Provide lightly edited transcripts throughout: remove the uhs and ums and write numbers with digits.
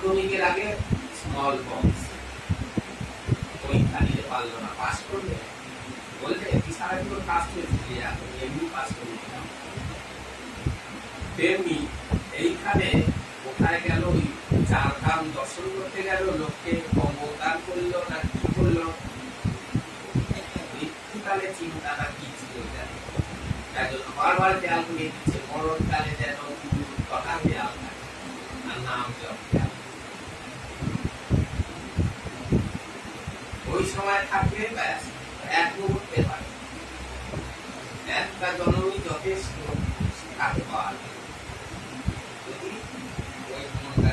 মাধ্যমিকের আগে small box পরীক্ষা দিতে পারলো না, পাস করলে বলতে সারা জীবন পাস করেছিল, এমনি পাস করে দিলাম। তেমনি এইখানে কোথায় গেল, ওই চার ধাম দর্শন করতে গেল, লোককে অবদান করলো না কি করলো, মৃত্যুকালে চিন্তাটা কি ছিল জানি, তাই জন্য বারবার খেয়াল করে দিচ্ছে মরণকালে যেন কথা খেয়াল থাকে আর নাম জপ খেয়াল। ওই সময় থাকলে ব্যাস এক মুহূর্তে পারে, একটা জন্মই যথেষ্ট তাকে পাওয়া যায়। যদি ওই মনটা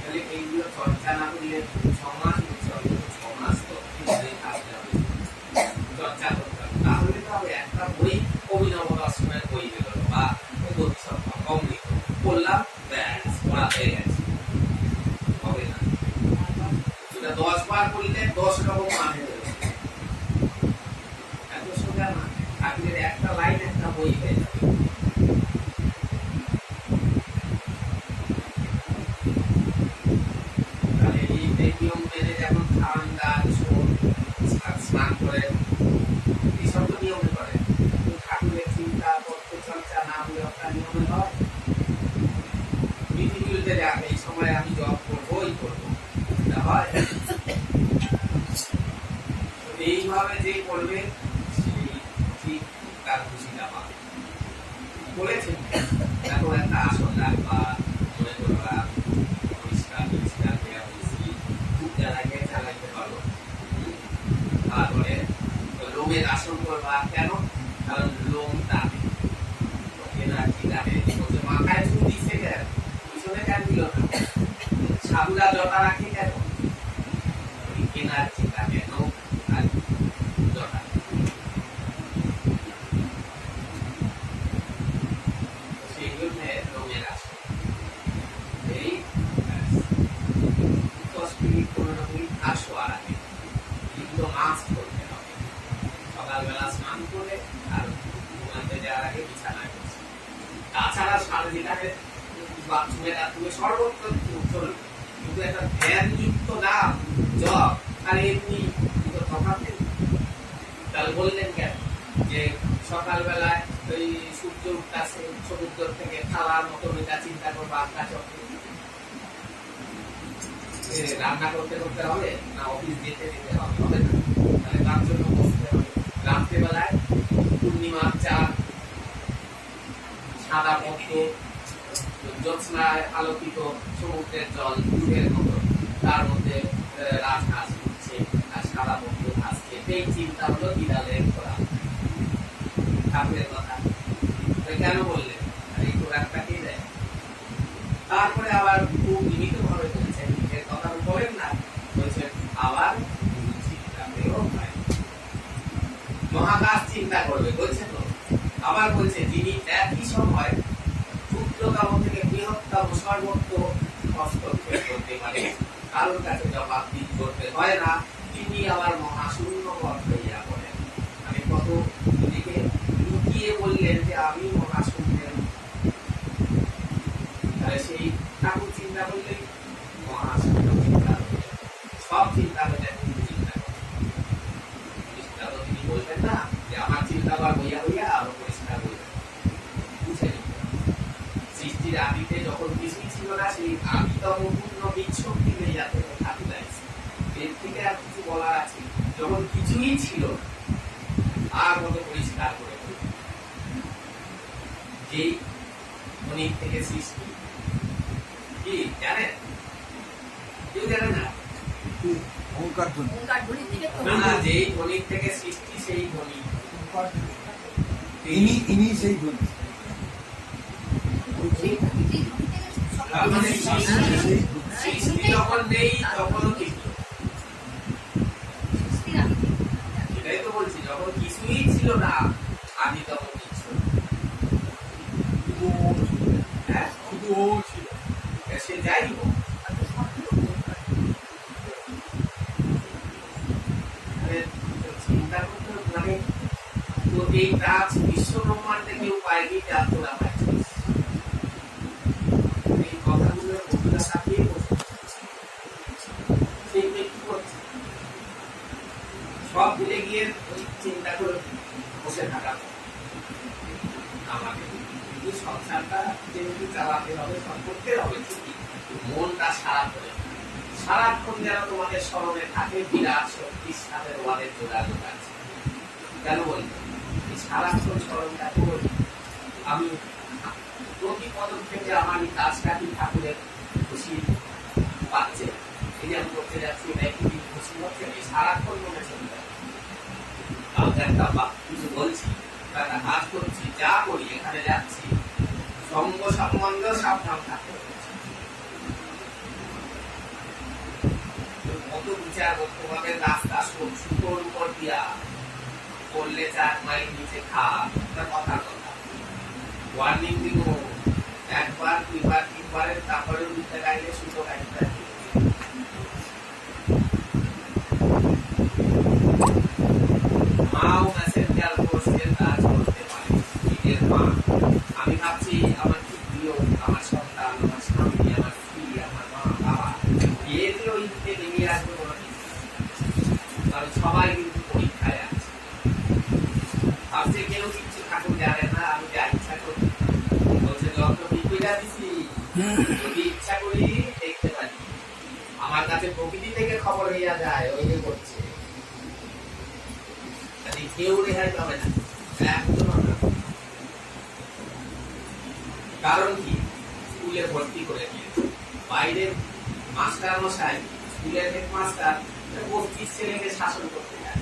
তাহলে এইগুলো চর্চা না করলে 6 মাস উৎসর্গ, 6 মাস তো আসতে হবে, চর্চা করতে হবে। তাহলে তো হবে একটা বই অভিনব দর্শনের বই বেরোল বা অমৃত পড়লাম, ব্যাস পড়া হয়ে গেছে, হবে না। 10 বার করলে 10 রকম মানে বেরোবে, এত সোজা না। ঠাকুরের একটা লাইন একটা বই হয়ে যাবে। তাহলে এই নিয়ম মেনে যেমন খান দান স্নান করে এইসব তো নিয়মে করে, ঠাকুরের চিন্তা করতে চর্চা না হলে একটা নিয়মে হয়। বিধিগুলিতে দেখ এই সময় আমি জব করবোই করবো, এটা হয়। এইভাবে যে করবে সেই ঠিক তার খুশিটা পাবে। বলেছেন এখন একটা আসন রাখবা, মনে করবা পরিষ্কার পরিষ্কার দেওয়া হয়েছি, খুব জ্বালাইতে চালাইতে পারো। তারপরে লোমের আসন করবা, কেন? কারণ লোম টানে, এনার্জি টানে। মাথায় চুল দিচ্ছে কেন, পিছনে কেন দিল না? সাধুরা জটা রাখে কেন? এনার্জি টানে, লোম আর জটা। সেই জন্য লোমের আসন। এই 10 মিনিট 15 মিনিট আসো আর আগে কিন্তু মাছ করতে হবে। সকালবেলা স্নান করে আর ঘুমাতে যাওয়ার আগে বিছানায় বসে। তাছাড়া যেখানে বাথরুমে টাথরুমে সর্বত্র চলবে, কিন্তু একটা ধ্যানযুক্ত নাম জপ আর এমনি তফাৎ নেই। তাহলে বললেন কেন যে সকালবেলায় ওই সূর্য উঠতেছে সমুদ্র থেকে, খালার মতো এটা চিন্তা করবো আকাশ রান্না করতে করতে হবে না, অফিস যেতে যেতে হবে, হবে না? তাহলে তার জন্য বসতে হবে। রাত্রেবেলায় পূর্ণিমার চাঁদ, সাদা পদ্ম, জ্যোৎস্নায় আলোকিত সমুদ্রের জল দুধের মতো, তার মধ্যে রাজহাঁস উঠছে আর সাদা পদ্ম ভাসছে, এই চিন্তা হলো বিড়ালের খোরাক। ঠাকুরের কথা কেন বললেন? এই খোরাকটা কে দেয়? তারপরে আবার খুব নিমিত ভাবে বলছেন, এর কথা বলেন না, বলছেন আবার চিন্তাতেও হয়, মহাকাশ চিন্তা করবে বলছে তো। আবার বলছে যিনি একই সময় ক্ষুদ্রতম থেকে বৃহত্তম সর্বত্র হস্তক্ষেপ করতে পারে, কারোর কাছে জবাবদিহি করতে হয় না, তিনি আবার মহাশূন্য পথ হইয়া পড়েন। আমি কত দিকে লুকিয়ে বললেন যে আমি মহাশূন্যের, তাহলে সেই ঠাকুর চিন্তা করলেই মহাশূন্য চিন্তা হবে, সব চিন্তা হয়ে যায়। চিন্তা তো তিনি বলবেন না যে আমার চিন্তা আবার হইয়া হইয়া আরো পরিষ্কার হয়ে যাবে, বুঝে নিতে। সৃষ্টির আদিতে যখন কিছুই ছিল না, সেই আদিতম পূর্ণ বিচ্ছক থেকে যাতে ঠাকুর লাগছে, এর থেকে আর কিছু বলার আছে? যখন কিছুই ছিল না, আর মতো পরিষ্কার করে যেই মনির থেকে সৃষ্টি, কি জানেন? কেউ জানে না? যেই মনির থেকে সৃষ্টি সেই মনি, ইনি সেই ধ্বনি। সৃষ্টি যখন নেই তখনও কিছু, সেটাই তো বলছি, যখন কিছুই ছিল না আদি তখন কিছু, হ্যাঁ শুধু ও ছিল, সে যাই হোক। চিন্তা করতে মানে তো এই প্রাচ বিশ্ব ব্রহ্মাণ্ডে কেউ পায়নি, যার তোরা পাইছিস। এই কথাগুলো নিজের ওই চিন্তা করে বসে থাকা আমাকে, কিন্তু সংসারটা যেহেতু চালাতে হবে, সব করতে হবে ঠিকই, মনটা সারা করে সারাক্ষণ যেন তোমাদের স্মরণে থাকে বিরাট শক্তির সাথে তোমাদের যোগাযোগ আছে। কেন বলবো সারাক্ষণ স্মরণটা করি আমি, প্রতি পদক্ষেপে আমার এই কাজটা কি ঠাকুরের খুশি পাচ্ছে, এই যে আমি করতে যাচ্ছি এটাই কি খুশি হচ্ছে, এই সারাক্ষণ মনে চলবে। কাউকে একটা কিছু বলছি, একটা কাজ করছি, যা করি, এখানে যাচ্ছি, সঙ্গ সম্বন্ধ সাবধান থাকতে কত বিচার তোমাদের রাস্তা সুতোর উপর দিয়া করলে 4 মাইল নিচে খা, কথা ওয়ার্নিং দিব, একবার 2বার 3বারের তারপরে উঠতে গাইলে সুতো কাটতে মাও মেসেঞ্জার কোর্সের কাজ করতে পারে নিজের মা। আমি ভাবছি আমার কি প্রিয়, আমার সন্তান, আমার স্বামী, আমার স্ত্রী, আমার মা বাবা, এগুলো ইচ্ছে নেমে আসবে কোনো কিছু, কারণ সবাই কিন্তু পরীক্ষায় আছে। ভাবছে কেউ কিছু ঠাকুর জানে না, আমি যা ইচ্ছা করি, বলছে যত বিপিটা দিছি যদি ইচ্ছা করি দেখতে পারি, আমার কাছে প্রকৃতি থেকে খবর হইয়া যায় ওই যে করছে, কেউ রেহাই পাবে না, একদম। কারণ কি স্কুলে ভর্তি করে দিয়েছে, বাইরে মাস্টার মশাই, স্কুলের হেডমাস্টার 25 ছেলেকে শাসন করতে যায়,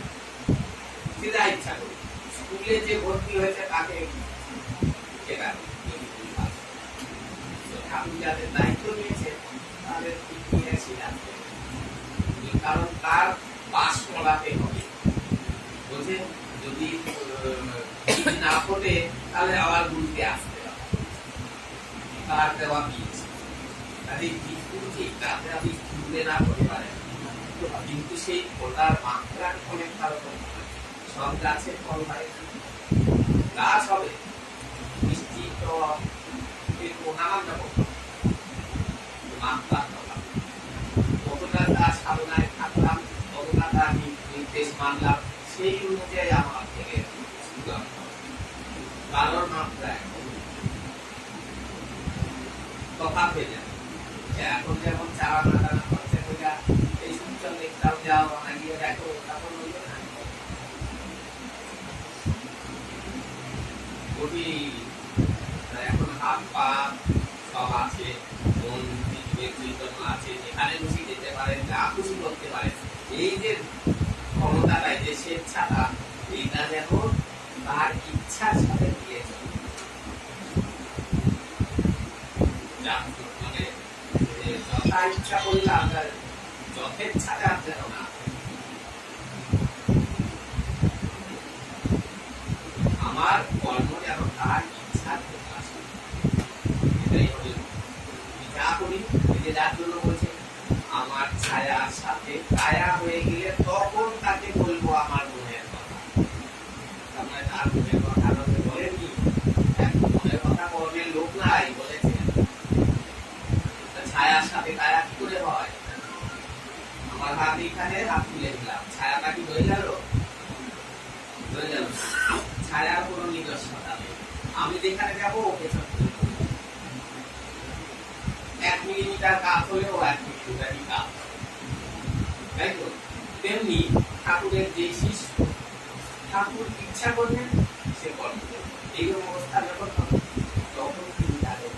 সেটা ইচ্ছা করি স্কুলে যে ভর্তি হয়েছে তাকে ঠাকুর যাদের দায়িত্ব নিয়েছে তাদের কারণ তার পাশ করাতে হবে, বুঝে যদি না ফোটে তাহলে আবার গুলতে আসতে হবে, তার দেওয়া বীজ তাহলে ঠিক তাতে আপনি তুলে না করতে পারেন, কিন্তু সেই ফোটার মাত্রা অনেকটা রকম, সব গাছের ফল হয়, গাছ হবে মিষ্টি টক নানান রকম মাত্রা, কতটা গাছ সাধনায় থাকলাম, কতটা তার নির্দেশ মানলাম, সেই অনুযায়ী আমার থেকে কারোর মাত্রা তফাৎ হয়ে যায়। এখন যেমন চারা নাটানা করছে ওইটা এই সূচল দেখতাম, যাও না গিয়ে দেখো, তখন হইল না এখন হাত পা সব আছে, মন চৈতন্য আছে, যেখানে খুশি যেতে পারেন, যা খুশি করতে পারেন, এই যে ক্ষমতাটা, যে স্বেচ্ছাটা, এইটা যেন তার ইচ্ছার সাথে দিয়েছে, মানে যথা ইচ্ছা করলে আপনার যথেচ্ছাটা যেন না, আমার কর্ম যেন তার ইচ্ছার প্রকাশ, এটাই হল যা করি। যে যার জন্য বলছে আমার ছায়ার সাথে কায়া হয়ে গেলে তখন তাকে বলবো আমার মনের কথা, তার তার মনের কথা বলেনি, মনের কথা কর্মের লোক নাই বলেছেন, ছায়ার সাথে কায়া কি করে হয়, আমার হাত এখানে হাত তুলে দিলাম, ছায়াটা কি হয়ে গেল, ছায়ার কোনো নিদর্শনতা নেই, আমি যেখানে যাবো ওকে 1 মিলিমিটার কাজ হলেও 1 মিলিমিটারই কাজ, তাই তো? তেমনি ঠাকুরের যে শিষ্য, ঠাকুর ইচ্ছা করবেন সে করবে, এইরকম অবস্থা যখন তখন তিনি তাদের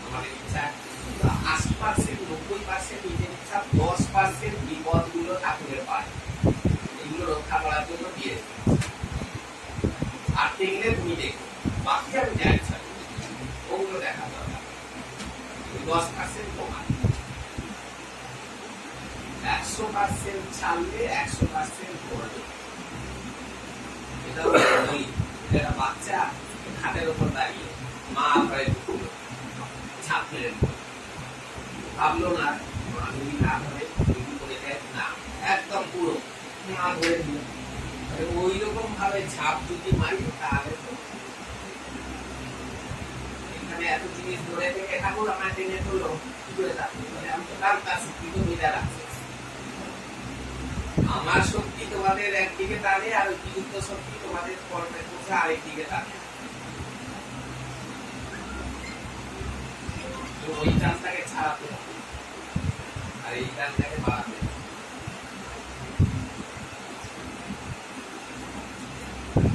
আমাদের ইচ্ছা 80% 90% নিজের ইচ্ছা, 10% বিপদ গুলো ঠাকুরের পায়, এগুলো রক্ষা করার জন্য দিয়ে আর দেখলে তুমি দেখো, বাকি আমি যা ইচ্ছা ওগুলো দেখা দরকার, 10% কমান, 100% ছাড়লে 100% করবে। এটা একটা বাচ্চা খাটের উপর দাঁড়িয়ে মা ঘরে ঢুকলো, ছাপ ফেলে ভাবলো না আমি না ধরে করে দেয় না, একদম পুরো মা ধরে দিল, ওই রকম ভাবে ছাপ যদি মারি তাহলে তো এখানে এত জিনিস ধরে থেকে ঠাকুর আমার টেনে তুললো কি করে থাকবে, আমি তো কার কাছে কিন্তু বিদায় রাখছে আমার শক্তি তোমাদের একদিকে টানে আর ওই বিরুদ্ধ শক্তি তোমাদের কর্মের পথে আরেকদিকে টানে। তো ওই টানটাকে ছাড়াতে হবে আর এই টানটাকে বাড়াতে